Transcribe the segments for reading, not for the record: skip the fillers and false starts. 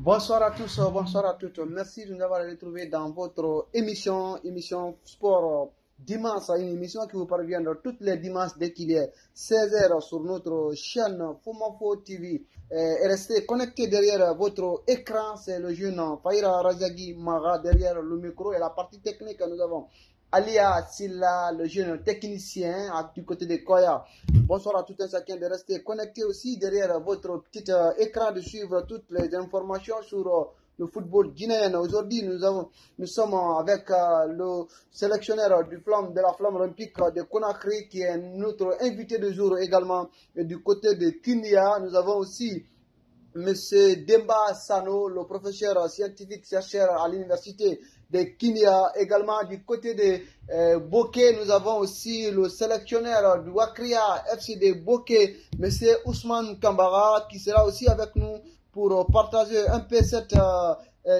Bonsoir à tous, bonsoir à toutes. Merci de nous avoir retrouvés dans votre émission Sport Dimanche, une émission qui vous parvient toutes les dimanches dès qu'il est 16h sur notre chaîne Fomafo TV. Et restez connectés derrière votre écran, c'est le jeune Faïra Razagi Mara derrière le micro et la partie technique. Nous avons Alia Silla, le jeune technicien du côté de Koya. Bonsoir à tout un chacun de rester connecté aussi derrière votre petit écran, de suivre toutes les informations sur le football guinéen. Aujourd'hui, nous sommes avec le sélectionneur de la flamme olympique de Conakry qui est notre invité de jour également. Et du côté de Kenya, nous avons aussi Monsieur Demba Sano, le professeur scientifique chercheur à l'université de Kenya. Également du côté de Bokeh, nous avons aussi le sélectionneur du Wakria FC de Bokeh, Monsieur Ousmane Kambara, qui sera aussi avec nous pour partager un peu cette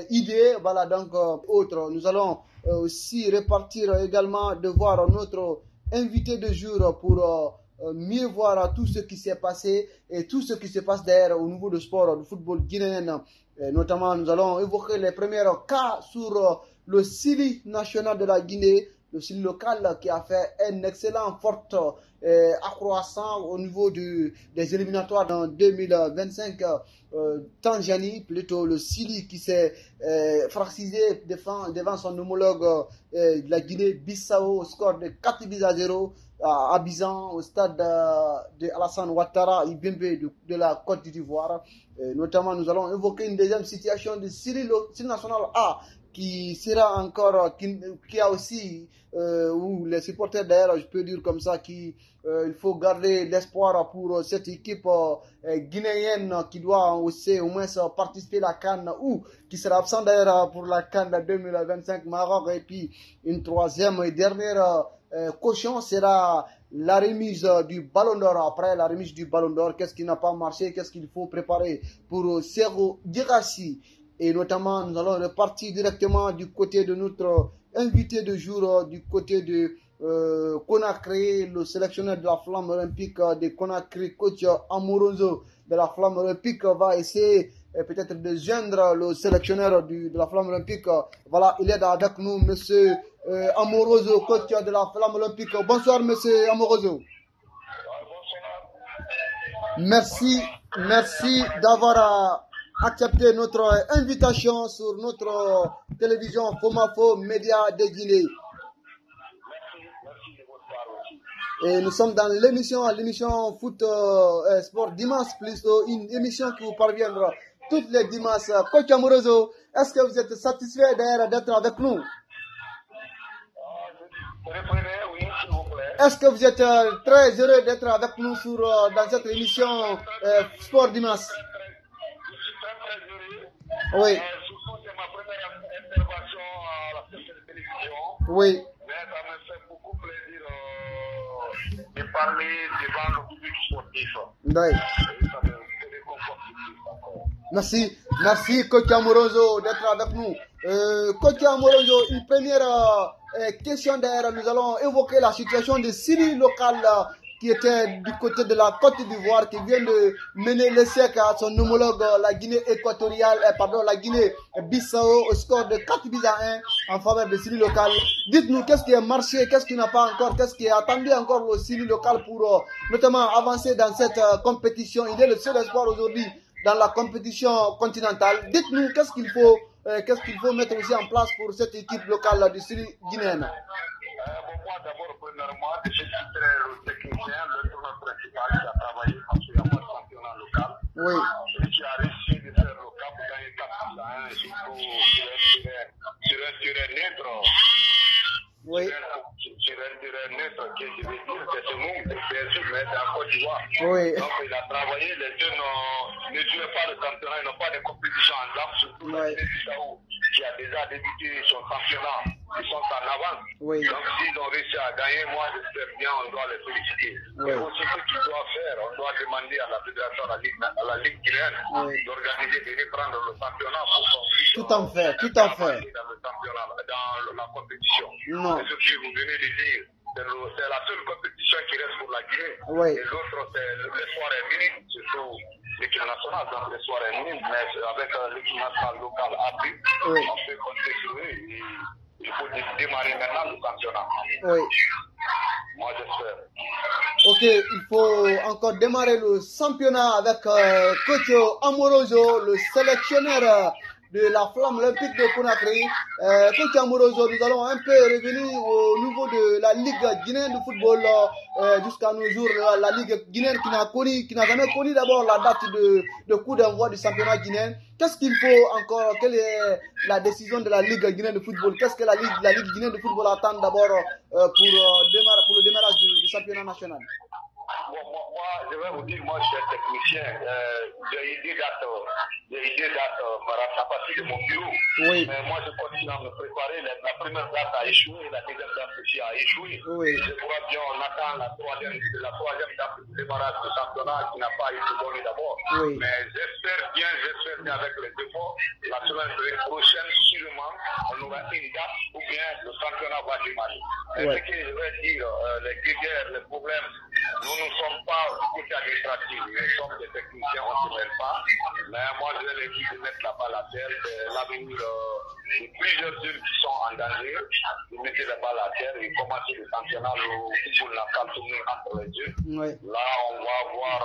idée. Voilà, donc autre. Nous allons aussi répartir également de voir notre invité de jour pour mieux voir tout ce qui s'est passé et tout ce qui se passe d'ailleurs au niveau du sport, du football guinéen. Et notamment, nous allons évoquer les premiers cas sur le Sili national de la Guinée, le Sili local qui a fait un excellent fort accroissant au niveau des éliminatoires en 2025. Tanzanie, plutôt le Sili qui s'est fracisé devant son homologue de la Guinée-Bissau au score de 4-0 à Abidjan, au stade de Alassane Ouattara Ibembe de la Côte d'Ivoire. Notamment, nous allons évoquer une deuxième situation de Sili national A qui sera encore, qui a aussi, où les supporters d'ailleurs, je peux dire comme ça, il faut garder l'espoir pour cette équipe guinéenne qui doit aussi au moins participer à la CAN ou qui sera absent d'ailleurs pour la CAN 2025 Maroc. Et puis une troisième et dernière caution sera la remise du Ballon d'Or. Après la remise du Ballon d'Or, qu'est-ce qui n'a pas marché, qu'est-ce qu'il faut préparer pour Serhou Guirassy. Et notamment, nous allons repartir directement du côté de notre invité de jour, du côté de Conakry, le sélectionneur de la flamme olympique de Conakry, coach Amoroso de la flamme olympique, va essayer peut-être de joindre le sélectionneur de la flamme olympique. Voilà, il est avec nous, monsieur Amoroso, coach de la flamme olympique. Bonsoir, monsieur Amoroso. Merci d'avoir accepté notre invitation sur notre télévision Fomafo Média de Guinée. Et nous sommes dans l'émission Foot Sport Dimanche, plutôt une émission qui vous parviendra toutes les dimanches. Coach Amoroso, est-ce que vous êtes satisfait d'ailleurs d'être avec nous? Est-ce que vous êtes très heureux d'être avec nous dans cette émission Sport Dimanche? Oui. Surtout, c'est ma première intervention à la télévision. Oui. Mais ça me fait beaucoup plaisir de parler devant le public sportif. Oui. Ça me fait réconforter. Merci Coach Amoroso d'être avec nous. Coach Amoroso, une première question d'ailleurs, nous allons évoquer la situation de Sili local qui était du côté de la Côte d'Ivoire, qui vient de mener l'essai à son homologue, la Guinée équatoriale, la Guinée-Bissau, au score de 4-1 en faveur de Sili local. Dites-nous, qu'est-ce qui a marché, qu'est-ce qui n'a pas encore, qu'est-ce qui est attendu encore au Sili local pour notamment avancer dans cette compétition. Il est le seul espoir aujourd'hui dans la compétition continentale. Dites-nous, qu'est-ce qu'il faut mettre aussi en place pour cette équipe locale du Sili guinéenne. Moi, d'abord, premièrement, je citerai le technicien, le tourneur principal qui a travaillé parce qu'il y a pas de championnat local. Oui. Et qui a réussi de faire le cap pour gagner 4-1 et surtout sur un terrain neutre. Oui. Sur un terrain neutre, qui je veux dire, c'est ce monde, bien sûr, mais c'est en Côte d'Ivoire. Oui. Donc, il a travaillé, les deux ne jouaient pas le championnat, ils n'ont pas de compétition ensemble, surtout la Guinée-Bissau qui a déjà débuté son championnat. Ils sont en avance. Oui. Donc, s'ils ont réussi à gagner, moi, j'espère bien, on doit les féliciter. Oui. Et aussi, ce qu'ils doivent faire, on doit demander à la fédération, à la Ligue guinéenne, d'organiser, de reprendre le championnat pour qu'on puisse. Tout à fait. Dans le championnat, dans la compétition. Non. Et ce que vous venez de dire, c'est la seule compétition qui reste pour la Guinée. Oui. Et l'autre, c'est l'espoir est minime, surtout l'équipe nationale, donc l'espoir est minime, mais avec l'équipe nationale locale appris, on peut compter sur eux. Et il faut démarrer maintenant le championnat. Oui. Moi, j'espère. Ok, il faut encore démarrer le championnat avec coach Amoroso, le sélectionneur de la Flamme olympique de Conakry. Coach Amoroso, nous allons un peu revenir au niveau de la Ligue guinéenne de football jusqu'à nos jours. La Ligue guinéenne qui n'a jamais connu d'abord la date de coup d'envoi du championnat guinéen. Qu'est-ce qu'il faut encore? Quelle est la décision de la Ligue guinéenne de football? Qu'est-ce que la Ligue guinéenne de football attend d'abord pour le démarrage du championnat national? Bon, moi, je vais vous dire, moi, je suis un technicien. J'ai idée date à partir de mon bureau. Oui. Mais moi, je continue à me préparer. La première date a échoué, la deuxième date aussi a échoué. Oui. Je crois bien, on attend la troisième date de démarrage du championnat qui n'a pas été donnée d'abord. Oui. Mais j'espère bien avec les efforts, la semaine prochaine, sûrement, on aura une date ou bien le championnat va démarrer. Ouais. Ce que je vais dire, les guerres, les problèmes, nous ne sommes pas côté administratif, nous sommes des techniciens, on ne se mêle pas. Mais moi, je vais les dire de mettre la balle à terre, l'avenir de plusieurs jeunes qui sont en danger, de mettre la balle à terre et commencer le championnat, le football national tourner entre les deux. Ouais. Là, on va voir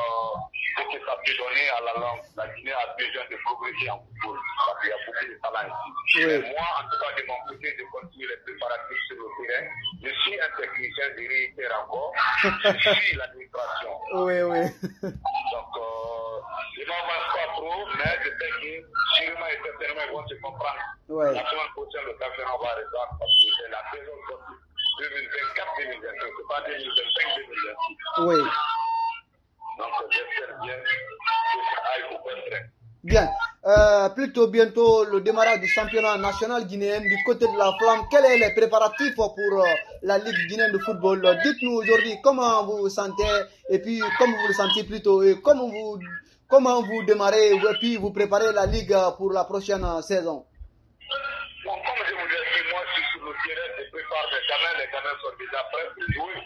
ce que ça peut donner à la langue. La Guinée a besoin de progresser en football, parce qu'il y a beaucoup de talent ici. Oui. Mais moi, en tout cas, de mon côté, je continue les préparatifs sur le terrain. Je suis un technicien, je réitère encore. Je suis l'administration. Oui. Donc, je m'avance pas trop, mais je sais que sûrement et certainement ils vont se comprendre. Ouais. La semaine prochaine, le championnat va reprendre parce que c'est la saison 2024-2025, c'est pas 2025-2026. Oui. Donc, j'espère bien que ça aille au bon train. Bien. Plutôt bientôt le démarrage du championnat national guinéen du côté de la Flamme. Quels sont les préparatifs pour la Ligue guinéenne de football? Dites-nous aujourd'hui comment vous vous sentez et puis comment vous le sentez plutôt et comment vous démarrez et puis vous préparez la Ligue pour la prochaine saison. Bon, comme je vous l'ai dit, moi je suis sur le terrain, je prépare les gamins sont déjà prêts pour jouer.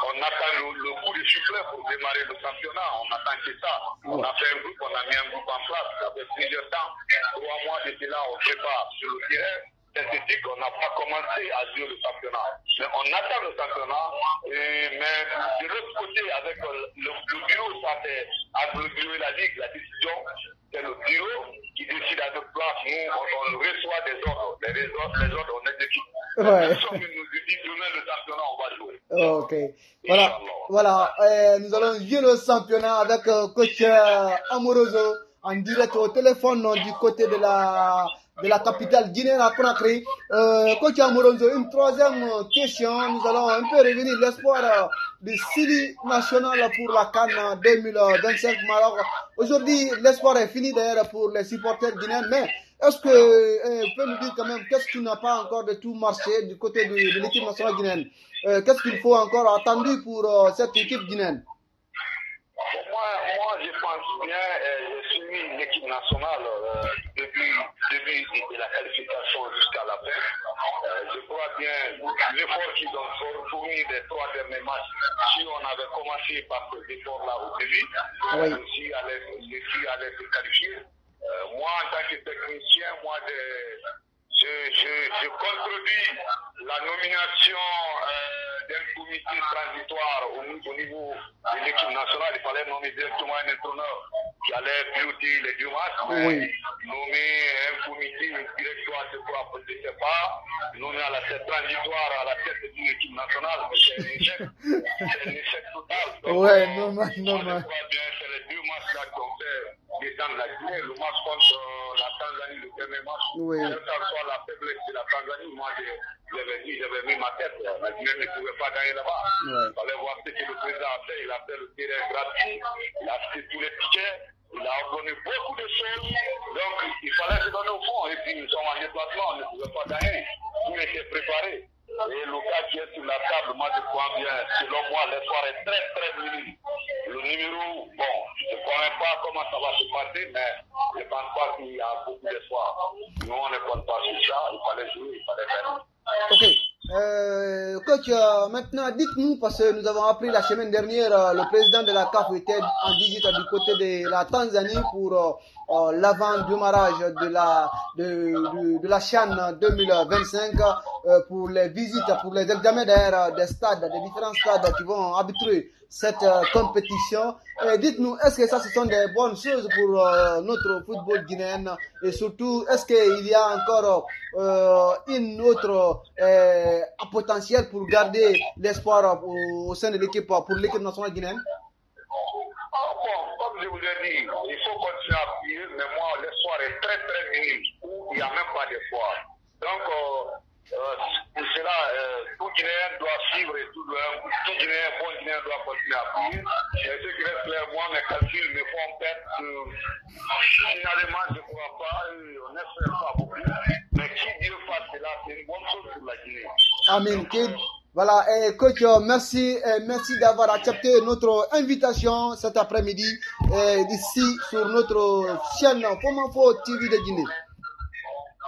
On attend le coup de sifflet pour démarrer le championnat, on attend que ça. On a fait un groupe, on a mis un groupe en place, ça fait plusieurs temps, 3 mois depuis là, on prépare sur le terrain. Synthétique, on n'a pas commencé à jouer le championnat. Mais on attend le championnat, mais de l'autre côté, avec le bureau, ça fait entre le bureau et la Ligue, la décision, c'est le bureau qui décide à notre place. Nous, on reçoit des ordres. Les ordres, on exécute. Ouais. Personne ne nous dit demain le championnat, on va jouer. Ok. Voilà. Nous allons jouer le championnat avec coach Amoroso en direct au téléphone du côté de la capitale guinéenne à Conakry. Coach Amoroso, une troisième question. Nous allons un peu revenir l'espoir du Sili national pour la CAN 2025. Alors, aujourd'hui, l'espoir est fini d'ailleurs pour les supporters guinéens, mais est-ce que vous pouvez nous dire quand même qu'est-ce qui n'a pas encore de tout marché du côté de l'équipe nationale guinéenne? Qu'est-ce qu'il faut encore attendre pour cette équipe guinéenne? Moi, je pense bien, je suis l'équipe nationale depuis de la qualification jusqu'à la fin. Je crois bien l'effort qu'ils ont fourni des 3 derniers matchs. Si on avait commencé par cet effort-là au début, si allait se qualifier. Moi, en tant que technicien, je contredis la nomination d'un comité transitoire au niveau de l'équipe nationale. Il fallait nommer directement un entraîneur qui allait piloter les 2 matchs. Mais nommer un comité directoire, je crois, je ne sais pas. Nommer à la tête transitoire à la tête d'une équipe nationale, c'est un échec. C'est un échec total. Donc, normal. Je crois bien, c'est les 2 matchs-là qui ont fait descendre la Guinée. Le match contre la Tanzanie, le premier match. Quelle que soit la faiblesse de la Tanzanie, moi, j'avais mis ma tête. La Guinée ne pouvait pas gagner là-bas. Il fallait voir ce que le président a fait. Il a fait le terrain gratuit. Il a acheté tous les tickets. Il a ordonné beaucoup de choses. Donc, il fallait se donner au fond. Et puis, nous sommes en déplacement. On ne pouvait pas gagner. Tout était préparé. Et le cas qui est sur la table, moi, je crois bien, selon moi, l'espoir est très, très minime. Le numéro, bon, je ne connais pas comment ça va se passer, mais je ne pense pas qu'il y a beaucoup d'espoir. Nous, on ne compte pas sur ça. Il fallait jouer, il fallait faire. Ok. Coach, maintenant, dites-nous, parce que nous avons appris la semaine dernière, le président de la CAF était en visite du côté de la Tanzanie pour l'avant-démarrage de la CHAN 2025 pour les visites, pour les examens des stades, des différents stades qui vont arbitrer cette compétition. Dites-nous, est-ce que ça, ce sont des bonnes choses pour notre football guinéen et surtout, est-ce qu'il y a encore une autre potentiel pour garder l'espoir au sein de l'équipe, pour l'équipe nationale guinéenne? Bon, comme je vous l'ai dit, il faut continuer à appuyer, mais moi, l'espoir est très très minime, où il n'y a même pas d'espoir. Donc, pour cela, tout Guinéen doit suivre et tout Guinéen, bon Guinéen doit continuer à appuyer. Et ce qui reste clair, moi, mes calculs me font perdre que finalement, je ne crois pas, on n'espère pas beaucoup. Mais qui Dieu fasse cela, c'est une bonne chose pour la Guinée. Amen. Voilà, coach, merci d'avoir accepté notre invitation cet après-midi ici sur notre chaîne Fomafo TV de Guinée.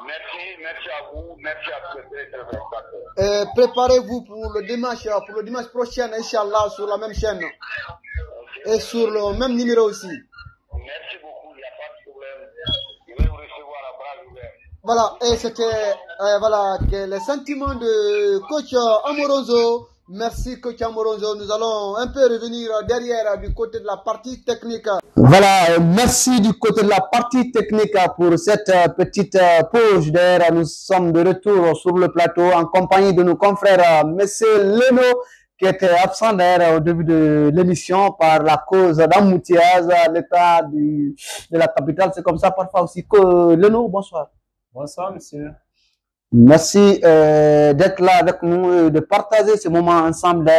Merci à vous, merci à tous les téléspectateurs. Préparez-vous pour le dimanche prochain, Inch'Allah, sur la même chaîne et sur le même numéro aussi. Merci beaucoup, il n'y a pas de problème. Je vais vous recevoir à bras ouverts. Voilà, et c'était voilà, les sentiments de coach Amoroso. Merci coach Amoroso. Nous allons un peu revenir derrière du côté de la partie technique. Voilà, merci du côté de la partie technique pour cette petite pause. D'ailleurs, nous sommes de retour sur le plateau en compagnie de nos confrères Monsieur Leno, qui était absent d'ailleurs au début de l'émission par la cause d'embouteillage à l'état de la capitale. C'est comme ça parfois aussi. Leno, bonsoir. Bonsoir, monsieur. Merci d'être là avec nous, de partager ce moment ensemble.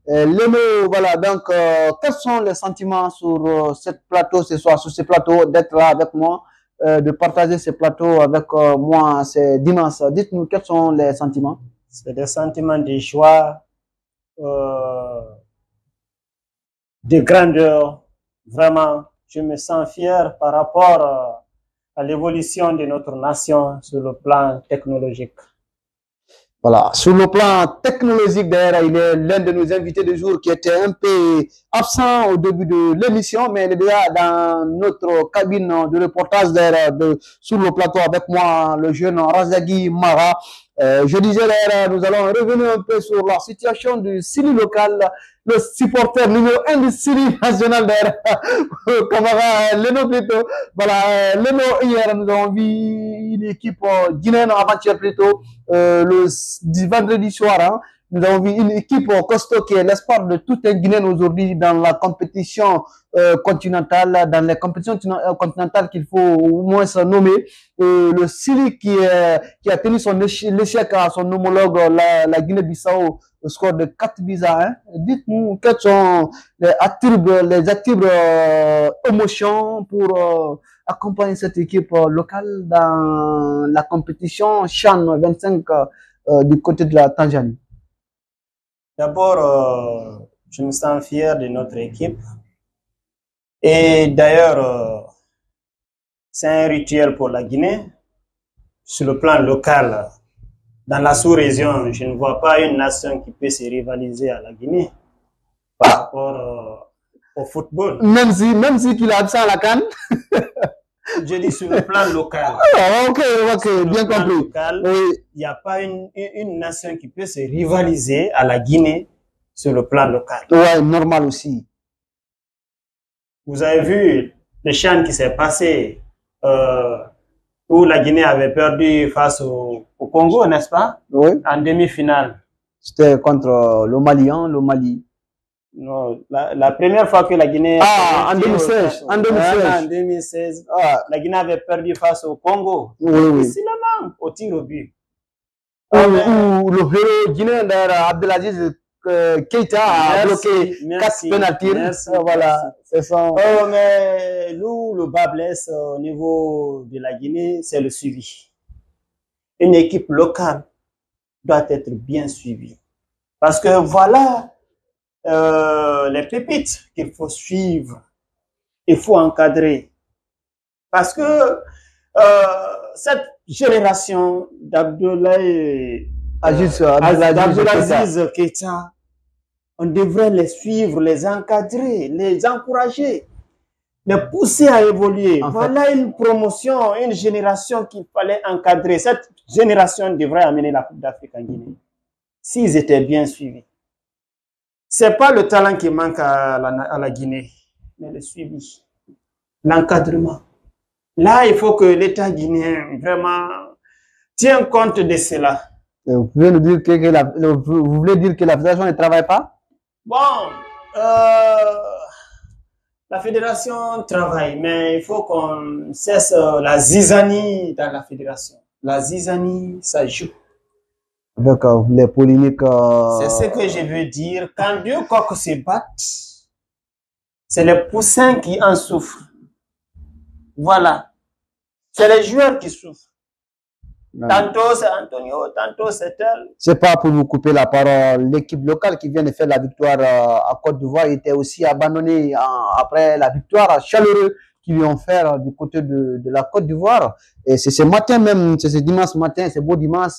Leno, voilà, donc, quels sont les sentiments sur cette plateau ce soir, sur ce plateau, d'être là avec moi, de partager ce plateau avec moi, c'est dimanche. Dites-nous, quels sont les sentiments? C'est des sentiments de joie, de grandeur. Vraiment, je me sens fier par rapport à l'évolution de notre nation sur le plan technologique. Voilà, sur le plan technologique, d'ailleurs, il est l'un de nos invités du jour qui était un peu absent au début de l'émission, mais il est déjà dans notre cabine de reportage sur le plateau avec moi, le jeune Razagui Mara. Je disais d'ailleurs, nous allons revenir un peu sur la situation du Sili local, le supporter numéro 1 du Sili national d'ailleurs, camarade Leno plutôt. Voilà, Leno, hier, nous avons vu une équipe guinéenne avant-hier plutôt, du vendredi soir, hein. Nous avons vu une équipe costaud qui est l'espoir de tout un Guinéen aujourd'hui dans la compétition continentale, dans les compétitions continentales qu'il faut au moins se nommer. Le Sili qui a tenu son échec à son homologue, la Guinée-Bissau, au score de 4 buts à 1. Dites-nous quels sont les attributs émotions pour accompagner cette équipe locale dans la compétition CHAN 25 du côté de la Tanzanie. D'abord, je me sens fier de notre équipe. Et d'ailleurs, c'est un rituel pour la Guinée. Sur le plan local, dans la sous-région, je ne vois pas une nation qui peut se rivaliser à la Guinée par rapport au football. Même si qu'il est absent à la CAN. Je dis sur le plan local. Ah, ok, bien compris. Local, il n'y a pas une nation qui peut se rivaliser à la Guinée sur le plan local. Ouais, normal aussi. Vous avez vu le CHAN qui s'est passé, où la Guinée avait perdu face au Congo, n'est-ce pas? Oui. En demi-finale. C'était contre le Mali. Non, la première fois que la Guinée... Ah, en 2016. En 2016. La Guinée avait perdu face au Congo. Oui. Finalement, au tir au but. Où le héros guinéen d'ailleurs, Abdelaziz Keita a bloqué 4 pénaltys. Voilà, c'est ça. Oh, mais nous, le bas blesse au niveau de la Guinée, c'est le suivi. Une équipe locale doit être bien suivie. Parce que voilà les pépites qu'il faut suivre, il faut encadrer. Parce que cette génération d'Abdoulaye Abdelaziz Keita, on devrait les suivre, les encadrer, les encourager, les pousser à évoluer. Voilà une promotion, une génération qu'il fallait encadrer. Cette génération devrait amener la Coupe d'Afrique en Guinée, s'ils étaient bien suivis. C'est pas le talent qui manque à la Guinée, mais le suivi, l'encadrement. Là, il faut que l'État guinéen vraiment tienne compte de cela. Vous pouvez nous dire vous voulez dire que la fédération ne travaille pas? Bon, la fédération travaille, mais il faut qu'on cesse la zizanie dans la fédération. La zizanie, ça joue. D'accord, les polémiques. C'est ce que je veux dire. Quand deux coqs se battent, c'est les poussins qui en souffrent. Voilà. C'est les joueurs qui souffrent. Tantôt c'est Antonio, tantôt c'est elle. C'est pas pour vous couper la parole. L'équipe locale qui vient de faire la victoire à Côte d'Ivoire était aussi abandonnée après la victoire chaleureuse qu'ils lui ont fait du côté de la Côte d'Ivoire. Et c'est ce matin même, c'est ce dimanche matin, c'est beau dimanche,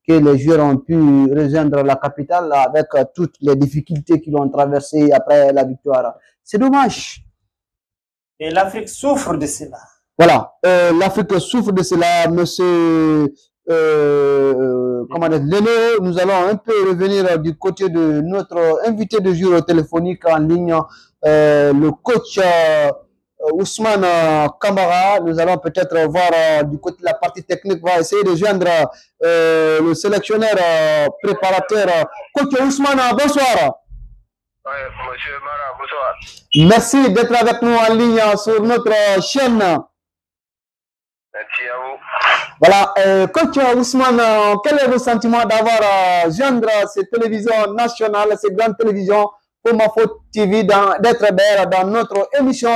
que les joueurs ont pu rejoindre la capitale avec toutes les difficultés qu'ils ont traversées après la victoire. C'est dommage. Et l'Afrique souffre de cela. Voilà, l'Afrique souffre de cela, monsieur Lélo. Nous allons un peu revenir du côté de notre invité de jour téléphonique en ligne, le coach Ousmane Kambara. Nous allons peut-être voir du côté de la partie technique, on va essayer de joindre le sélectionneur préparateur. Coach Ousmane, bonsoir. Oui, monsieur Mara, bonsoir. Merci d'être avec nous en ligne sur notre chaîne. Merci à vous. Voilà, coach Ousmane, quel est vos sentiments d'avoir joindre ces télévisions nationales, ces grandes télévisions, pour Mafo TV, d'être d'ailleurs dans notre l'émission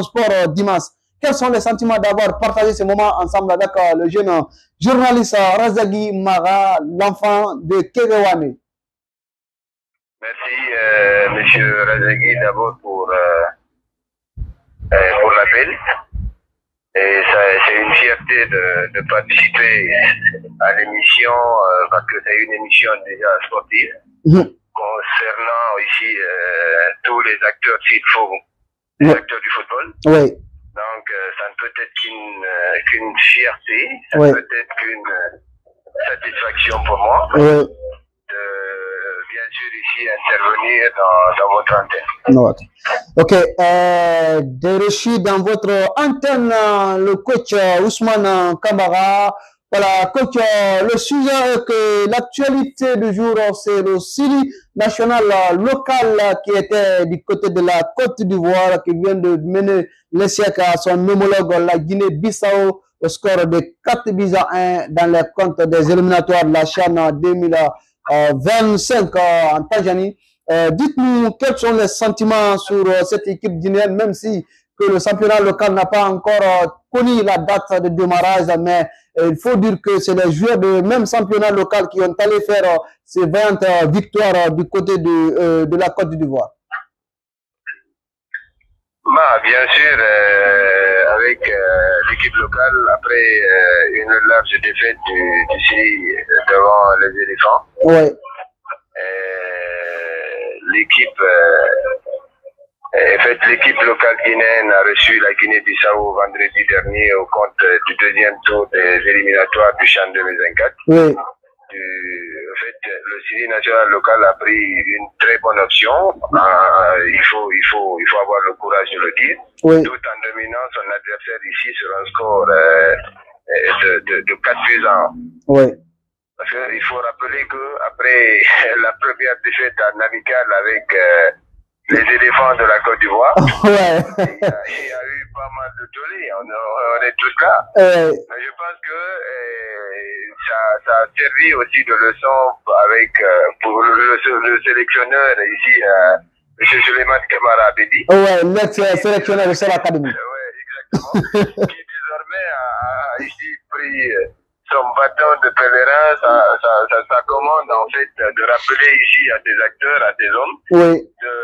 Sport Dimanche? Quels sont les sentiments d'avoir partagé ce moment ensemble avec le jeune journaliste Razagui Mara, l'enfant de Kerewane? Merci, monsieur Razagui, d'abord pour l'appel. Et c'est une fierté de participer à l'émission parce que c'est une émission déjà sportive concernant ici tous les acteurs les acteurs du football. Oui. Donc ça ne peut être qu'une fierté, ça ne peut être qu'une satisfaction pour moi. Oui. Bien sûr ici intervenir dans votre antenne. No. Ok, de reçu dans votre antenne le coach Ousmane Kambara. Voilà, coach, le sujet est que l'actualité du jour, c'est le série national local qui était du côté de la Côte d'Ivoire, qui vient de mener l'essai à son homologue, la Guinée-Bissau, au score de 4-1 dans les comptes des éliminatoires de la CHAN 2025 en Tanzanie. Dites-nous quels sont les sentiments sur cette équipe guinéenne, même si que le championnat local n'a pas encore connu la date de démarrage, mais il faut dire que c'est les joueurs du même championnat local qui ont allé faire ces 20 victoires du côté de la Côte d'Ivoire. Bien sûr, avec l'équipe locale, après une large défaite d'ici devant les éléphants, ouais. L'équipe locale guinéenne a reçu la Guinée-Bissau vendredi dernier au compte du deuxième tour des éliminatoires du CHAN 2024. Oui. Le série national local a pris une très bonne option. Il faut avoir le courage de le dire. Oui. Tout en dominant son adversaire ici sur un score de 4-1. Oui. Parce qu'il faut rappeler qu'après la première défaite en amical avec les éléphants de la Côte d'Ivoire, ouais. il y a eu pas mal de tollés. On est tous là. Mais je pense que ça a servi aussi de leçon pour le sélectionneur ici, M. Suleiman Kamara Abedi. Ouais, l'ex-sélectionneur de cette académie. Oui, exactement. Qui désormais a ici pris son bâton de pèlerin, ça commande en fait de rappeler ici à des acteurs, à des hommes, oui. de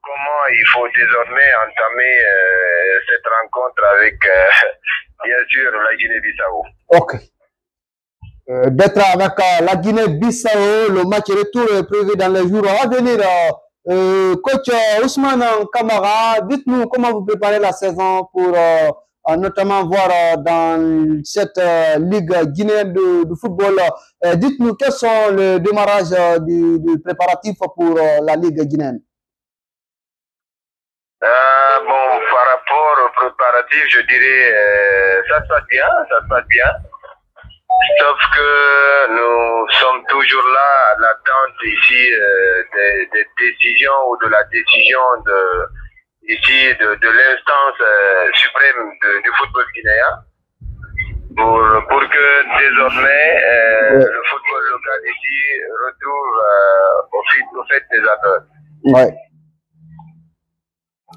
comment il faut désormais entamer cette rencontre avec, bien sûr, la Guinée-Bissau. Ok. d'être avec la Guinée-Bissau. Le match retour est prévu dans les jours à venir. Coach Ousmane Kamara, dites-nous comment vous préparez la saison pour notamment voir dans cette ligue guinéenne de football. Dites-nous quels sont les démarrages du préparatif pour la ligue guinéenne. Bon, par rapport au préparatif, je dirais ça se passe bien, ça se passe bien. Sauf que nous sommes toujours là à l'attente ici des décisions ou de la décision de l'instance suprême du football guinéen pour que désormais le football local ici retrouve au fait des attentes. Ouais.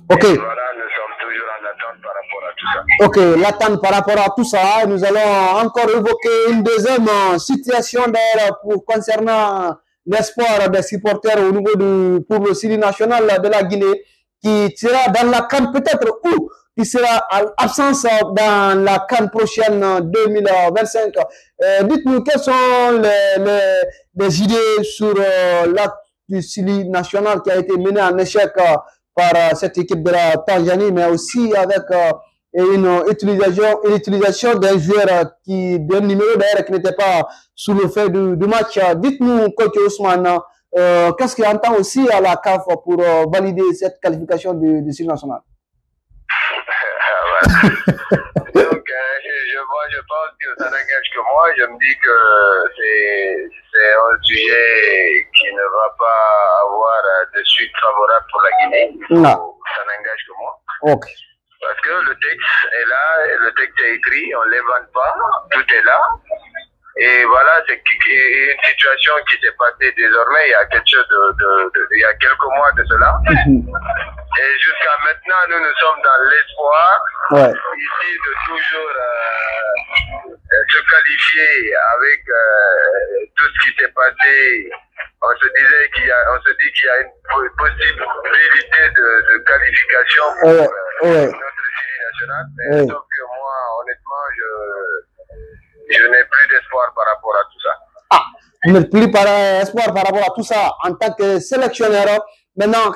Ok. Et voilà, nous sommes toujours en attente par rapport à tout ça. Ok, l'attente par rapport à tout ça, nous allons encore évoquer une deuxième situation d'ailleurs concernant l'espoir des supporters au niveau pour le Syrie national de la Guinée qui sera dans la CAN peut-être ou qui sera à absence dans la CAN prochaine 2025. Dites-nous quelles sont les idées sur l'acte du Syrie national qui a été mené en échec par cette équipe de la Tanzanie, mais aussi avec une utilisation d'un joueur d'un numéro d'ailleurs qui n'était pas sous le fait du match. Dites-nous, coach Ousmane, qu'est-ce qu'il entend aussi à la CAF pour valider cette qualification du Syrie national? Donc, je pense que ça n'engage que moi. Je me dis que c'est un sujet qui ne va pas avoir de suite favorable pour la Guinée. Non. Ça n'engage que moi. Ok. Parce que le texte est là, le texte est écrit, on ne l'invente pas, tout est là. Et voilà, c'est une situation qui s'est passée désormais il y a il y a quelques mois de cela. Et jusqu'à maintenant, nous sommes dans l'espoir ici de toujours se qualifier avec tout ce qui s'est passé. On se dit qu'il y a une possibilité de qualification pour notre série nationale. Mais sauf que moi, honnêtement, je n'ai plus d'espoir par rapport à tout ça. Ah, vous n'êtes plus espoir par rapport à tout ça en tant que sélectionneur. Maintenant,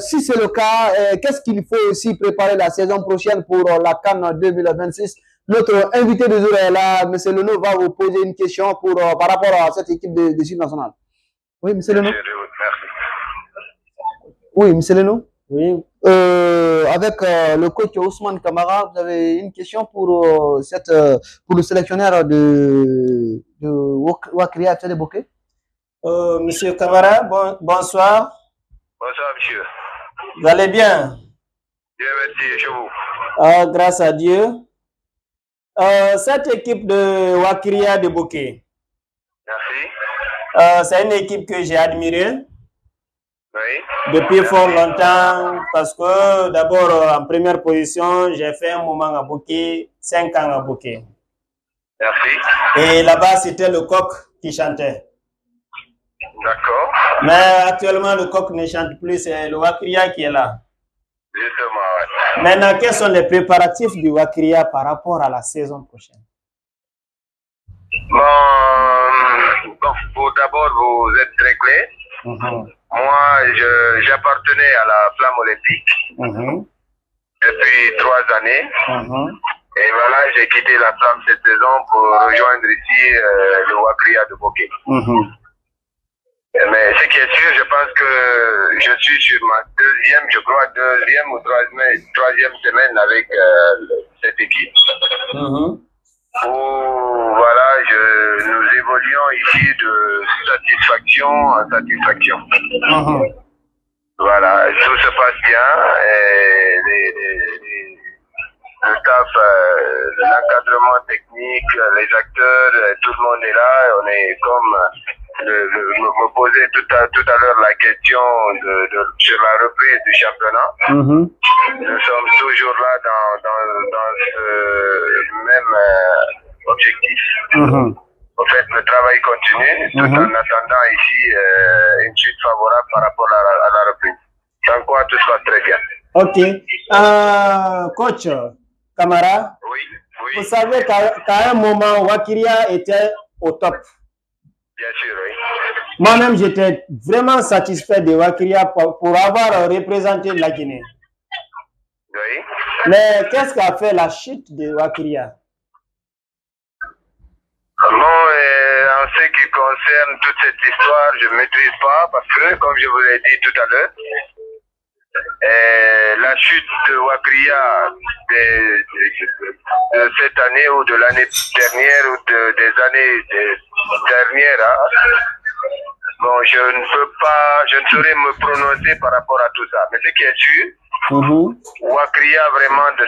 si c'est le cas, qu'est-ce qu'il faut aussi préparer la saison prochaine pour la CAN 2026? Notre invité de jour est là, M. Leno va vous poser une question par rapport à cette équipe de Sud national. Oui, M. Leno. Merci. Oui, M. Leno. Oui. Avec le coach Ousmane Kamara, vous avez une question pour le sélectionneur de Wakria Tchade Bokeh? Monsieur Kamara, bonsoir. Bonsoir, monsieur. Vous allez bien? Bien, merci, chez vous. Grâce à Dieu. Cette équipe de Wakria de Bokeh, merci. C'est une équipe que j'ai admirée. Oui. Depuis fort longtemps, parce que d'abord, en première position, j'ai fait un moment à Bokeh, 5 ans à Bokeh. Merci. Et là-bas, c'était le coq qui chantait. D'accord. Mais actuellement, le coq ne chante plus, c'est le Wakria qui est là. Justement, ouais. Maintenant, quels sont les préparatifs du Wakria par rapport à la saison prochaine? Bon, d'abord, vous êtes très clair. Moi, j'appartenais à la flamme olympique depuis 3 années. Et voilà, j'ai quitté la flamme cette saison pour rejoindre ici le Wakria de Bokeh. Mais ce qui est sûr, je pense que je suis sur ma deuxième ou troisième semaine avec cette équipe. Où, voilà, nous évoluons ici de satisfaction en satisfaction. Voilà, tout se passe bien. Et le staff, l'encadrement technique, les acteurs, tout le monde est là. On est comme me posait tout à l'heure la question sur la reprise du championnat. Nous sommes toujours là dans ce même objectif. En fait, le travail continue tout en attendant ici une suite favorable par rapport à la reprise. Sans quoi tout se passe très bien. Ok. Coach Kamara, oui. Vous savez qu'à un moment, Wakria était au top. Bien sûr, oui. Moi-même, j'étais vraiment satisfait de Wakria pour avoir représenté la Guinée. Oui. Mais qu'est-ce qu'a fait la chute de Wakria? Bon, en ce qui concerne toute cette histoire, je ne maîtrise pas parce que, comme je vous l'ai dit tout à l'heure, la chute de Wakria de cette année ou de l'année dernière ou des années dernières, hein, bon, je ne saurais me prononcer par rapport à tout ça. Mais ce qui est sûr, Wakria vraiment de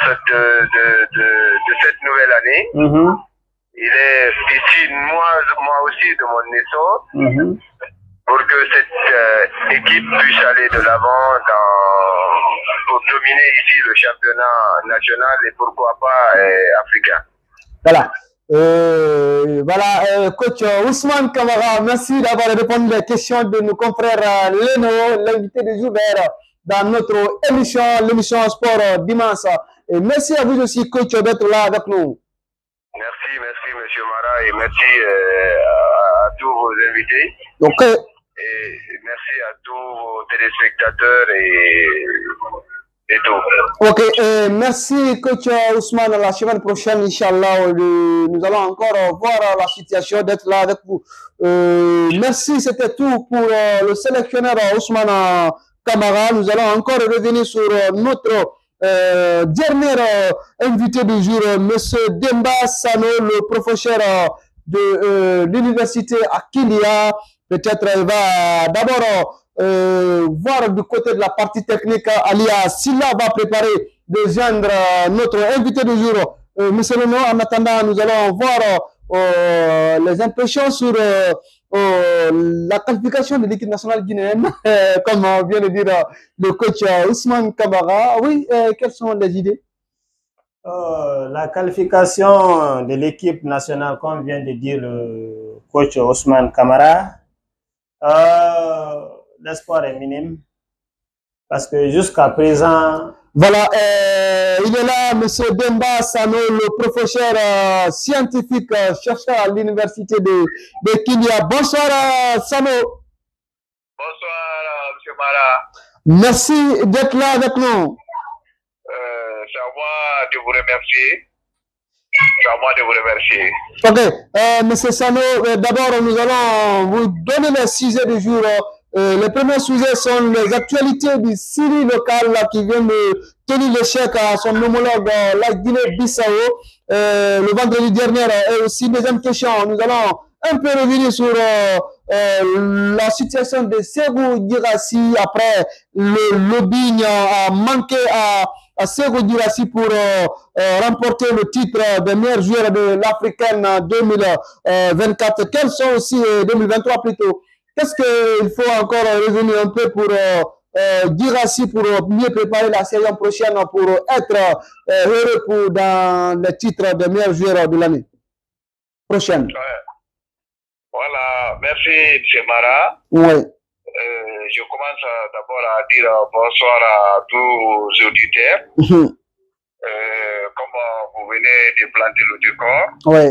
cette nouvelle année, il est ici, moi aussi, de mon essor, pour que cette équipe puisse aller de l'avant pour dominer ici le championnat national et pourquoi pas africain. Voilà. Voilà, coach Ousmane Kamara, merci d'avoir répondu aux questions de nos confrères Leno, l'invité du jour dans notre émission, l'émission Sport Dimanche. Et merci à vous aussi, coach, d'être là avec nous. Merci, monsieur Mara, et merci à tous vos invités. Ok. Et merci à tous vos téléspectateurs et tout. Ok, merci coach Ousmane. La semaine prochaine, Inch'Allah, nous allons encore voir la situation d'être là avec vous. Merci, c'était tout pour le sélectionneur Ousmane Kamara. Nous allons encore revenir sur notre dernier invité du jour, monsieur Demba Sano, le professeur de l'université Akilia. Peut-être il va d'abord voir du côté de la partie technique, alias Silla va préparer de joindre notre invité du jour. Monsieur Leno, en attendant, nous allons voir les impressions sur la qualification de l'équipe nationale guinéenne, comme vient de dire le coach Ousmane Kamara. Oui, quelles sont les idées? La qualification de l'équipe nationale, comme vient de dire le coach Ousmane Kamara, l'espoir est minime parce que jusqu'à présent, voilà, il est là, monsieur Demba Sano, le professeur scientifique, chercheur à l'université de Kilia. Bonsoir, Sano. Bonsoir, monsieur Mara. Merci d'être là avec nous. C'est à moi de vous remercier. C'est à moi de vous remercier. Ok, monsieur Sano, d'abord, nous allons vous donner les sujets du jour. Les premiers sujets sont les actualités du Syrie local qui vient de tenir l'échec à son homologue, la Guinée-Bissau, le vendredi dernier. Et aussi, deuxième question, nous allons un peu revenir sur la situation de Ségou Girassi après le lobbying a manqué à Ségou Girassi pour remporter le titre de meilleur joueur de l'Africaine 2024. Quels sont aussi 2023 plutôt? Qu'est-ce qu'il faut encore revenir un peu pour Girassi pour mieux préparer la saison prochaine pour être heureux dans le titre de meilleur joueur de l'année prochaine? Ouais. Voilà, merci M. Mara. Oui. Je commence d'abord à dire bonsoir à tous les auditeurs. Comme vous venez de planter le décor. Oui.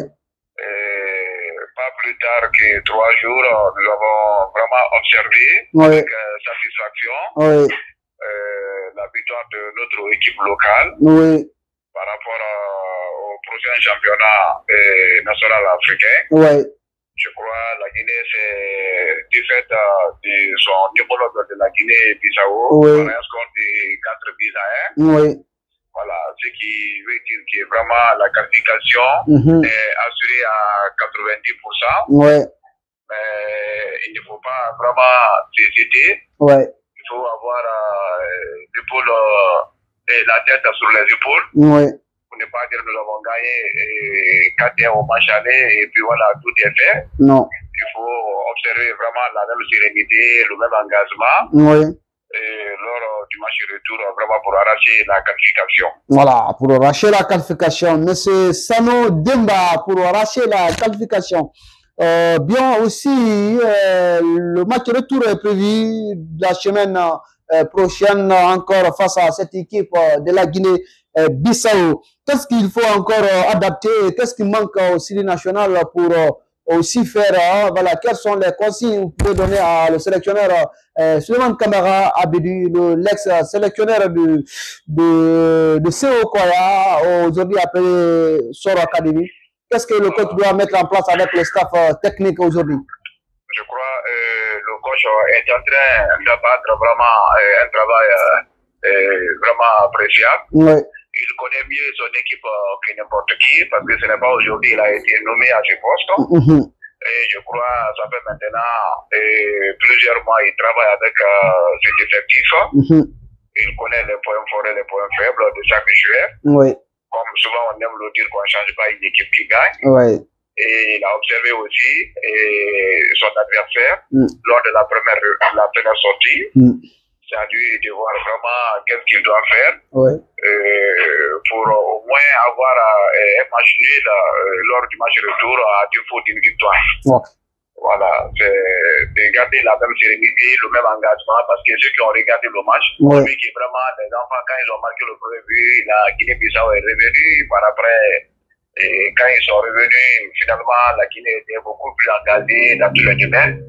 Pas plus tard que 3 jours, nous avons vraiment observé avec satisfaction la victoire de notre équipe locale par rapport au prochain championnat national africain. Oui. Je crois la Guinée s'est défaite de son homologue de la Guinée-Bissau par un score de 4 buts à 1. Oui. Voilà, ce qui veut dire que vraiment la qualification est assurée à 90%. Oui. Mais il ne faut pas vraiment hésiter. Oui. Il faut avoir l'épaule et la tête sur les épaules. Oui. Pour ne pas dire que nous avons gagné 4-1 au match aller et puis voilà, tout est fait. Non. Il faut observer vraiment la même sérénité, le même engagement. Oui. Et lors du match retour, vraiment pour arracher la qualification. Voilà, pour arracher la qualification. Monsieur Sano Demba, pour arracher la qualification. Bien aussi, le match retour est prévu la semaine prochaine encore face à cette équipe de la Guinée-Bissau. Qu'est-ce qu'il faut encore adapter? Qu'est-ce qui manque au Syrie national pour aussi faire, voilà, quelles sont les consignes que vous pouvez donner à le sélectionneur Souleymane Camara Abedi, l'ex-sélectionneur de CO Koya, aujourd'hui appelé Soro Academy. Qu'est-ce que le coach doit mettre en place avec le staff technique aujourd'hui? Je crois le coach est en train d'abattre vraiment un travail vraiment appréciable. Ouais. Il connaît mieux son équipe que n'importe qui, parce que ce n'est pas aujourd'hui qu'il a été nommé à ce poste. Et je crois ça fait maintenant plusieurs mois qu'il travaille avec cet effectif. Il connaît les points forts et les points faibles de chaque joueur. Ouais. Comme souvent on aime le dire qu'on ne change pas une équipe qui gagne. Ouais. Et il a observé aussi son adversaire lors de la première sortie. C'est à lui de voir vraiment qu'est-ce qu'il doit faire pour au moins avoir un match nul lors du match retour à défaut d'une victoire. Voilà, c'est de garder la même sérénité, le même engagement, parce que ceux qui ont regardé le match, ont vu que vraiment les enfants, quand ils ont marqué le premier but, la Guinée-Bissau est revenue par après. Et quand ils sont revenus, finalement, la Guinée était beaucoup plus engagée dans tous les domaines.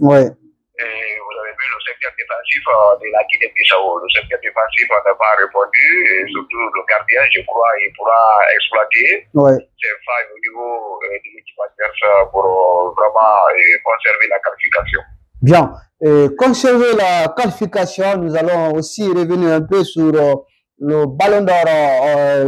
Et vous avez vu le secteur défensif de la Guinée-Bissau. Le secteur défensif n'a pas répondu, et surtout le gardien, je crois, il pourra exploiter ses failles au niveau de l'équipe adverse pour vraiment conserver la qualification. Bien. Conserver la qualification, nous allons aussi revenir un peu sur le ballon d'or,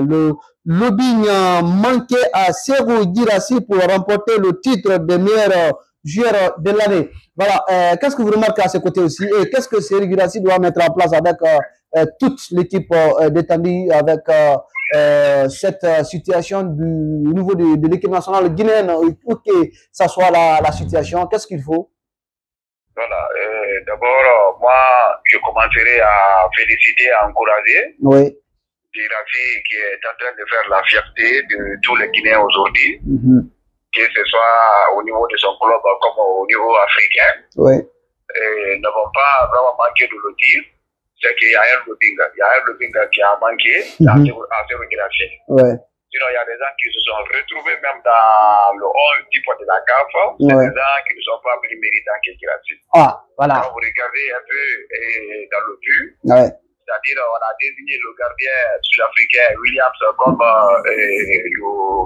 le lobbying manqué à Serhou Guirassy pour remporter le titre de meilleur joueur de l'année. Voilà, qu'est-ce que vous remarquez à ce côté aussi et qu'est-ce que Serhou Guirassy doit mettre en place avec toute l'équipe d'étendue, avec cette situation du niveau de l'équipe nationale guinéenne, pour que ça soit la situation, qu'est-ce qu'il faut? Voilà, d'abord, moi, je commencerai à féliciter, à encourager Guirassy qui est en train de faire la fierté de tous les Guinéens aujourd'hui, que ce soit au niveau de son club comme au niveau africain. Nous n'avons pas vraiment manqué de le dire, c'est qu'il y a un lobbying qui a manqué à Serhou Guirassy. Sinon, il y a des gens qui se sont retrouvés même dans le 11 type de la CAF. C'est des gens qui ne sont pas plus méritants que Guirassy. Voilà. Quand vous regardez un peu dans le but, c'est-à-dire on a désigné le gardien sud-africain Williams comme le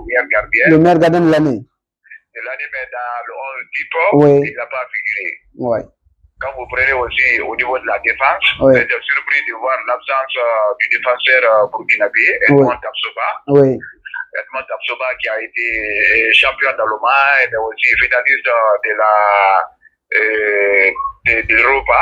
meilleur gardien. Le meilleur gardien de l'année. Mais dans le 11 type, il n'a pas figuré. Quand vous prenez aussi au niveau de la défense, vous êtes surpris de voir l'absence du défenseur burkinabé, Edmond Tapsoba. Edmond Tapsoba qui a été champion dans le Mali, mais aussi finaliste de l'Europa.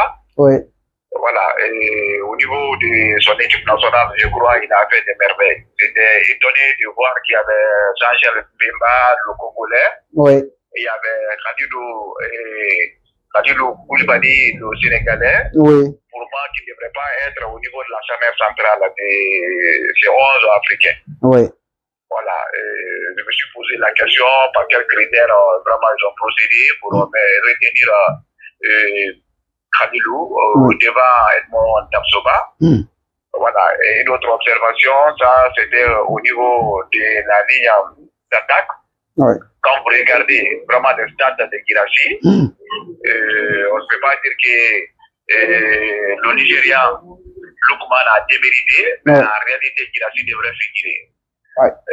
Voilà, et au niveau de son équipe nationale, je crois qu'il a fait des merveilles. J'étais étonné de voir qu'il y avait Jean-Michel Bemba, le Congolais. Et il y avait Khadilou Koulibaly, le Sénégalais, pour moi, qui ne devrait pas être au niveau de la chambre centrale des 11 africains. Voilà, je me suis posé la question par quels critères vraiment ils ont procédé pour retenir Khadilou devant Edmond Tapsoba. Voilà, et une autre observation, ça c'était au niveau de la ligne d'attaque. Quand vous regardez vraiment les stats de Guirassy, on ne peut pas dire que le Nigérian Lukman a démérité, mais en réalité Guirassy devrait figurer.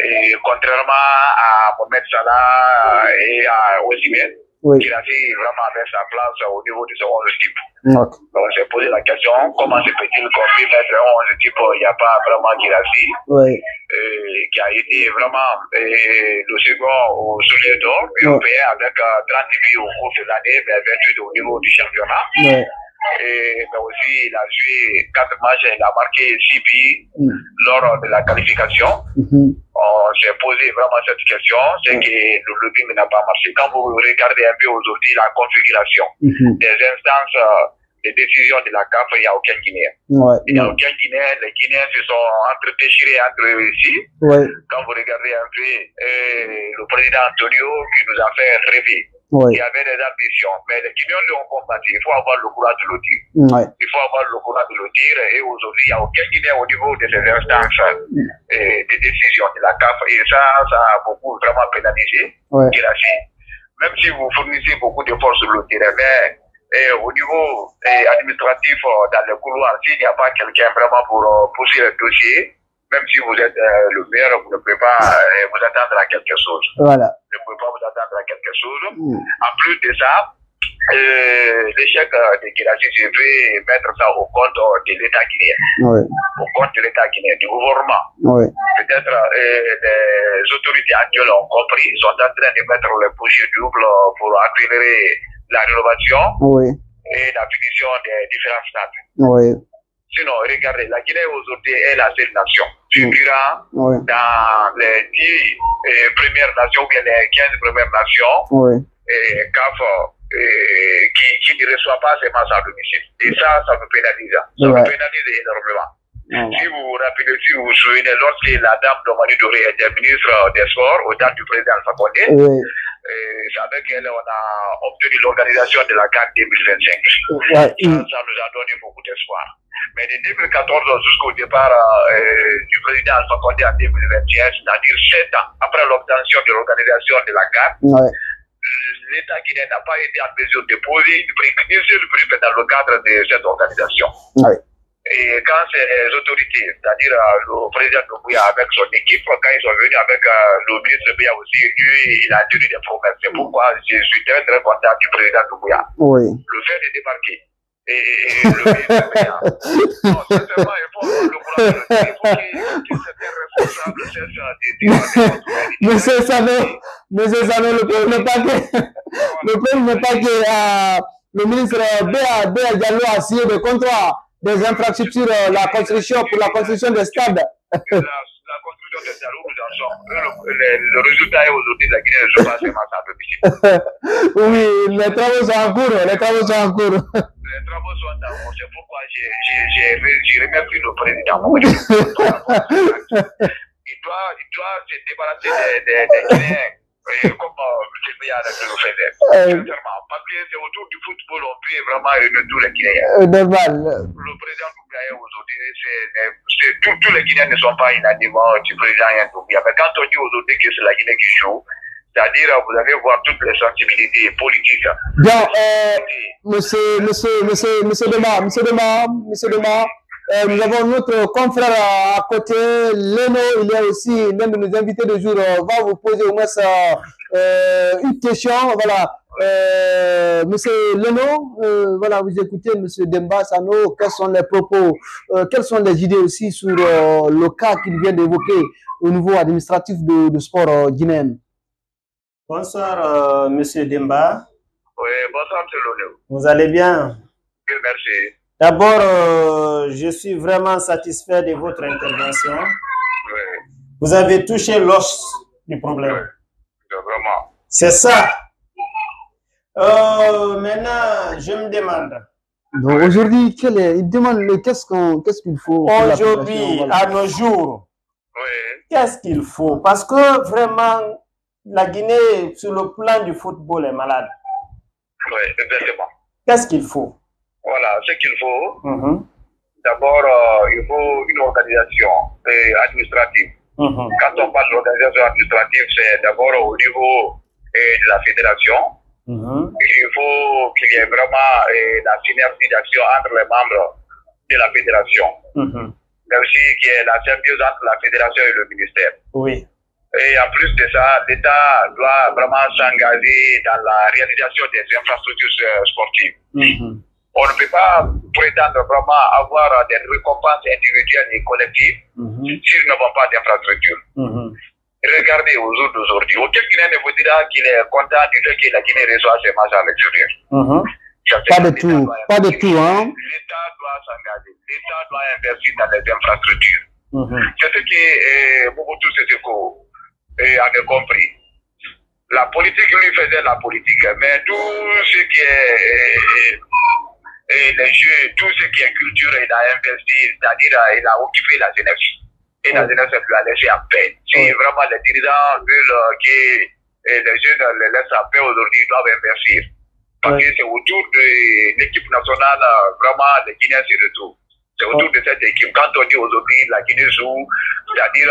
Et contrairement à Mohamed Salah et à Osimhen, Guirassy vraiment avait sa place au niveau de son 11 type. Donc on s'est posé la question, comment se peut-il qu'on puisse mettre un 11 type, il n'y a pas vraiment Guirassy, qui a été vraiment le second au soulier d'or européen avec 30 buts au cours de l'année, mais 28 au niveau du championnat. Mais aussi, il a joué 4 matchs, il a marqué 6 buts lors de la qualification. On s'est posé vraiment cette question, c'est que le lobbying n'a pas marché. Quand vous regardez un peu aujourd'hui la configuration des instances de décision de la CAF, il n'y a aucun Guinéen. Il n'y a aucun Guinéen, les Guinéens se sont déchirés entre eux ici. Quand vous regardez un peu le président Antonio qui nous a fait rêver. Il y avait des ambitions, mais les Guinéens lui ont combattu. Il faut avoir le courage de le dire. Il faut avoir le courage de le dire. Et aujourd'hui, il n'y a aucun Guinéen au niveau de ces instances de décision de la CAF. Et ça a beaucoup vraiment pénalisé Guirassy. même si vous fournissez beaucoup d'efforts sur le terrain, mais au niveau administratif, dans le couloir, s'il n'y a pas quelqu'un vraiment pour pousser le dossier, même si vous êtes le maire, vous ne pouvez pas vous attendre à quelque chose. Voilà. Vous ne pouvez pas vous attendre à quelque chose. En plus de ça, l'échec de Guirassy, je vais mettre ça au compte de l'État guinéen. Oui. Au compte de l'État guinéen, du gouvernement. Oui. Peut-être les autorités actuelles ont compris, sont en train de mettre le bouchée double pour accélérer la rénovation et la finition des différents stades. Oui. Sinon, regardez, la Guinée aujourd'hui est la seule nation figurant dans les 10 premières nations ou bien les 15 premières nations CAF qui ne reçoit pas ses masses à domicile. Et ça me pénalise. Ça me pénalise énormément. Si vous vous rappelez, si vous vous souvenez, lorsque la dame Domani Doré était ministre des Sports, au temps du président Alpha Condé, c'est avec elle on a obtenu l'organisation de la CAN 2025. Ça nous a donné beaucoup d'espoir. Mais de 2014 jusqu'au départ du président Alpha Condé en 2021, c'est-à-dire 7 ans après l'obtention de l'organisation de la CAN, l'État guinéen n'a pas été en mesure de poser une seule brique dans le cadre de cette organisation. Et quand ces autorités, c'est-à-dire le président Doumbouya avec son équipe, quand ils sont venus avec le ministre Doumbouya aussi, lui, il a tenu des promesses. C'est pourquoi je suis très très content du président Doumbouya. Le fait de débarquer. Et le ministre Doumbouya. Non, sincèrement, il faut avoir le courage de le dire. Il faut qu'il soit responsable de cette Monsieur Sané, le problème n'est pas que le ministre Béa Diallo a signé des contrats des infrastructures, la construction pour la construction des stades. La construction des stades, où nous en sommes. Le résultat est aujourd'hui de la Guinée ne joue pas seulement à domicile. Oui, les travaux sont en cours. Les travaux sont en cours. C'est pourquoi j'ai remercié le président. Il doit se débarrasser des Guinéens. Comme M. Béa le faisait. Sincèrement, parce que c'est autour du football, on peut vraiment réunir tous les Guinéens. Normal. Le président Doumbouya aujourd'hui, tous les Guinéens ne sont pas unanimes du président Doumbouya. Mais quand on dit aujourd'hui que c'est la Guinée qui joue, c'est-à-dire vous allez voir toutes les sensibilités politiques. Bien, monsieur Dema, nous avons notre confrère à côté, Leno, il est aussi l'un de nos invités de jour, va vous poser au moins une question. Voilà, monsieur Leno, voilà, vous écoutez monsieur Demba Sano, quels sont les propos, quelles sont les idées aussi sur le cas qu'il vient d'évoquer au niveau administratif de sport guinéen. Bonsoir, monsieur Demba. Oui, bonsoir, monsieur Leno. Vous allez bien? Oui, merci. D'abord, je suis vraiment satisfait de votre intervention. Oui. Vous avez touché l'os du problème. Oui, vraiment. C'est ça. Maintenant, je me demande. Aujourd'hui, il demande qu'est-ce qu'il faut. Aujourd'hui, à nos jours, qu'est-ce qu'il faut? Parce que vraiment, la Guinée, sur le plan du football, est malade. Oui, exactement. Qu'est-ce qu'il faut? Voilà, ce qu'il faut, d'abord, il faut une organisation administrative. Quand on parle d'organisation administrative, c'est d'abord au niveau de la fédération. Il faut qu'il y ait vraiment la synergie d'action entre les membres de la fédération. Mais aussi qu'il y ait la symbiose entre la fédération et le ministère. Oui. Et en plus de ça, l'État doit vraiment s'engager dans la réalisation des infrastructures sportives. On ne peut pas prétendre vraiment avoir des récompenses individuelles et collectives s'ils ne vont pas d'infrastructures. Regardez aux jours d'aujourd'hui. Aucun Guinéen ne vous dira qu'il est content du fait que la Guinée reçoit ses matchs à l'extérieur. Pas de tout, pas de tout, hein. L'État doit s'engager. L'État doit investir dans les infrastructures. C'est ce que Mobutu Sese Seko avait compris. La politique, lui faisait la politique, mais tout ce qui est les jeux, tout ce qui est culture, il a investi, c'est-à-dire il a occupé la jeunesse. Et la jeunesse lui a laissé en paix. Si vraiment les dirigeants veulent que les jeunes les laissent en paix aujourd'hui, ils doivent investir. Parce que c'est autour de l'équipe nationale, vraiment, les Guinéens se retrouvent. C'est autour de cette équipe. Quand on dit aujourd'hui la Guinée joue, c'est-à-dire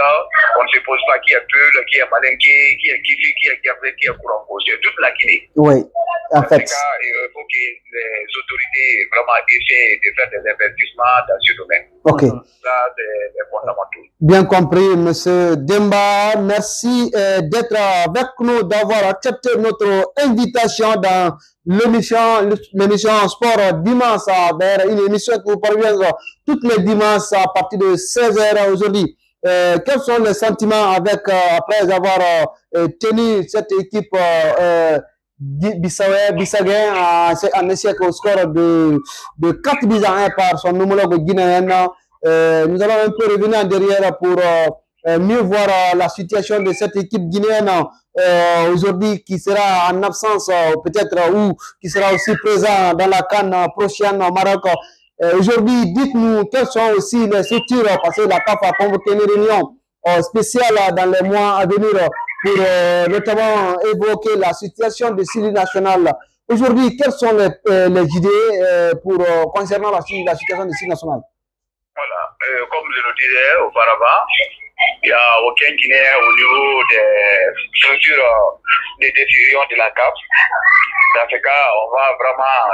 on ne se pose pas qui est Peul, qui est Malinké, qui est Kifi, qui est Gervais, qui est Kouranko. C'est toute la Guinée. Oui, en fait. Il faut que les autorités vraiment essaient de faire des investissements dans ce domaine. Ok. Ça, c'est fondamental. Bien compris, Monsieur Demba. Merci d'être avec nous, d'avoir accepté notre invitation dans l'émission Sport Dimanche, une émission qui vous parvient toutes les dimanches à partir de 16h aujourd'hui. Quels sont les sentiments après avoir tenu cette équipe Bissaguin en échec au score de 4 buts à 1 par son homologue guinéen? Nous allons un peu revenir en derrière pour mieux voir la situation de cette équipe guinéenne aujourd'hui qui sera en absence peut-être ou qui sera aussi présent dans la CAN prochaine au Maroc. Aujourd'hui, dites-nous quelles sont aussi les structures, parce que la CAF a convoqué une réunion spéciale dans les mois à venir pour notamment évoquer la situation de Syrie nationale. Aujourd'hui, quelles sont les idées concernant la situation de Syrie nationale? Voilà, comme je le disais auparavant, il n'y a aucun Guinéen au niveau des structures de décision de la CAF. Dans ce cas, on va vraiment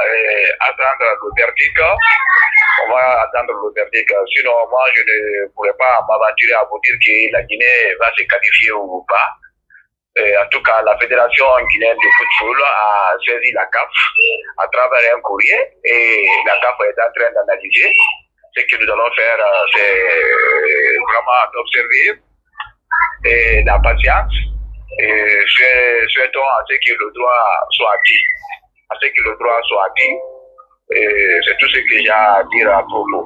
attendre le verdict. On va attendre le verdict. Sinon, moi, je ne pourrais pas m'aventurer à vous dire que la Guinée va se qualifier ou pas. En tout cas, la Fédération guinéenne de football a saisi la CAF à travers un courrier et la CAF est en train d'analyser. Ce que nous allons faire, c'est vraiment d'observer et la patience et souhaitons à ce que le droit soit acquis. À ce que le droit soit acquis. C'est tout ce que j'ai à dire à propos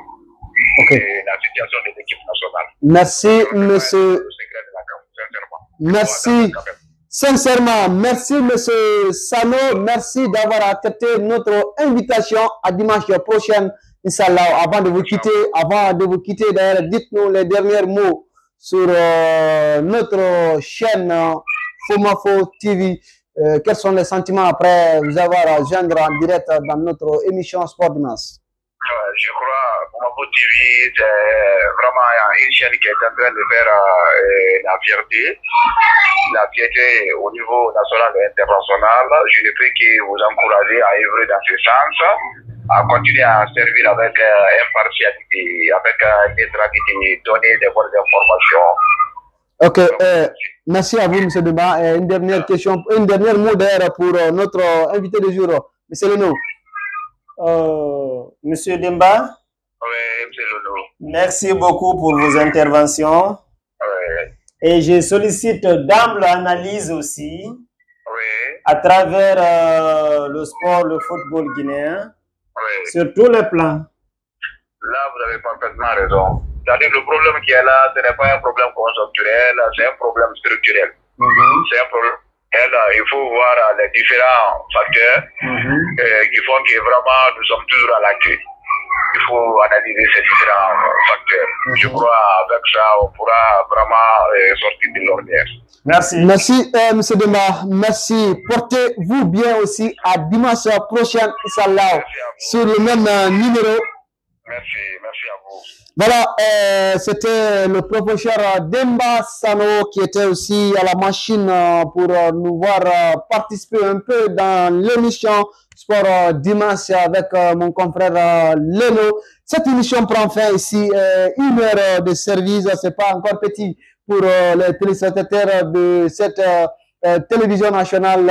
de la situation de l'équipe nationale. Merci, monsieur. Merci. Sincèrement, merci, monsieur Sano. Merci d'avoir accepté notre invitation à dimanche prochain. Inch'Allah, avant de vous quitter, d'ailleurs, dites-nous les derniers mots sur notre chaîne Fomafo TV. Quels sont les sentiments après vous avoir joindre en direct dans notre émission Sport Dimanche? Je crois Fomafo TV, c'est vraiment une chaîne qui est en train de faire la fierté au niveau national et international. Je ne peux que vous encourager à œuvrer dans ce sens, à continuer à servir avec impartialité, avec neutralité, donner des bonnes informations. Ok, merci à vous, M. Demba. Une dernière question, une dernière mot d'ailleurs pour notre invité du jour, M. Leno. Monsieur Demba, oui, M. Leno. Merci beaucoup pour vos interventions. Oui. Et je sollicite d'ample analyse aussi à travers le sport, le football guinéen, sur tous les plans. Là, vous avez parfaitement raison. C'est-à-dire le problème qui est là, ce n'est pas un problème conjoncturel, c'est un problème structurel. C'est un problème. Il faut voir les différents facteurs qui font que vraiment nous sommes toujours à l'accueil. Il faut analyser ces différents facteurs. Je crois avec ça, on pourra vraiment sortir de l'ordinaire. Merci. Merci, M. Demba. Merci. Portez-vous bien aussi à dimanche prochain, Inch'Allah, sur le même numéro. Merci à vous. Voilà, c'était le professeur Demba Sano qui était aussi à la machine pour nous voir participer un peu dans l'émission Sport Dimanche avec mon confrère Leno. Cette émission prend fin ici, 1 heure de service, c'est pas encore petit pour les téléspectateurs de cette télévision nationale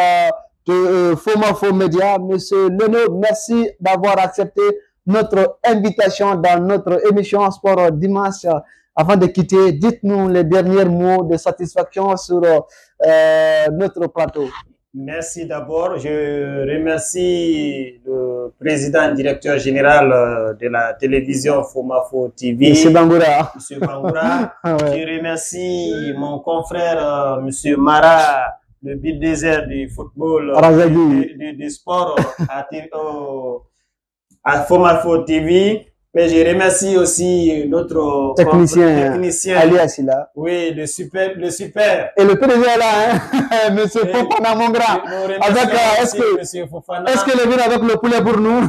de Fomafo Média. Monsieur Leno, merci d'avoir accepté notre invitation dans notre émission Sport Dimanche. Avant de quitter, dites-nous les derniers mots de satisfaction sur notre plateau. Merci d'abord. Je remercie le président directeur général de la télévision Fomafo TV, M. Bangoura. M. Bangoura. Je remercie mon confrère, M. Mara, le bulldozer du football, du sport à Fomafo TV. Mais je remercie aussi notre technicien alias là. Oui, le super. Et le PDG est là, hein? Monsieur Fofana, mon grand. Avec, est-ce que le vient avec le poulet pour nous?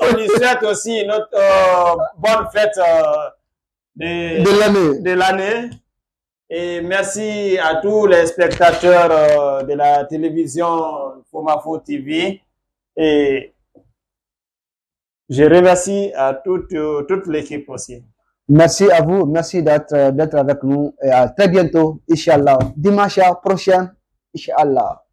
On lui souhaite aussi notre bonne fête de l'année. Et merci à tous les spectateurs de la télévision Fomafo TV. Et je remercie à toute l'équipe aussi. Merci à vous, merci d'être avec nous et à très bientôt, Inch'Allah. Dimanche prochain, Inch'Allah.